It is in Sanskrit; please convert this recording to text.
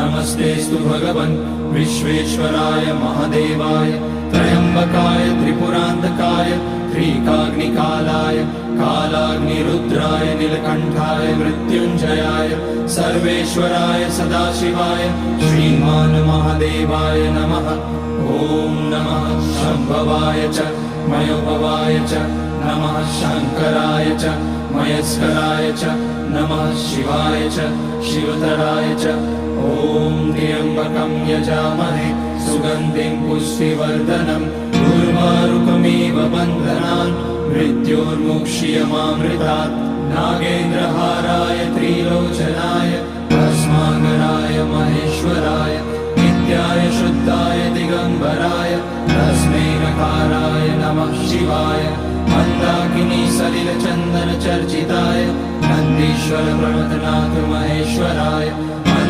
नमस्तेस्तु भगवन् विश्वेश्वराय महादेवाय त्र्यम्बकाय त्रिपुरान्तकाय त्रिकाग्निकालाय कालाग्निरुद्राय नीलकण्ठाय मृत्युञ्जयाय सर्वेश्वराय सदाशिवाय श्रीमान् महादेवाय नमः। ॐ नमः शम्भवाय च मयोभवाय च नमः शङ्कराय च मयस्कराय च नमः शिवाय च शिवतराय च। ॐ त्र्यम्बकं यजामहे सुगन्धिं पुष्टिवर्धनम् उर्वारुकमिव बन्धनान् मृत्योर्मुक्ष्यमामृतात्। नागेन्द्रहाराय त्रिलोचनाय भस्माङ्गराय महेश्वराय नित्याय शुद्धाय दिगम्बराय तस्मै नकाराय नमः शिवाय। मन्दाकिनी सलिलचन्दन चर्चिताय नन्दीश्वर प्रमथनाथ महेश्वराय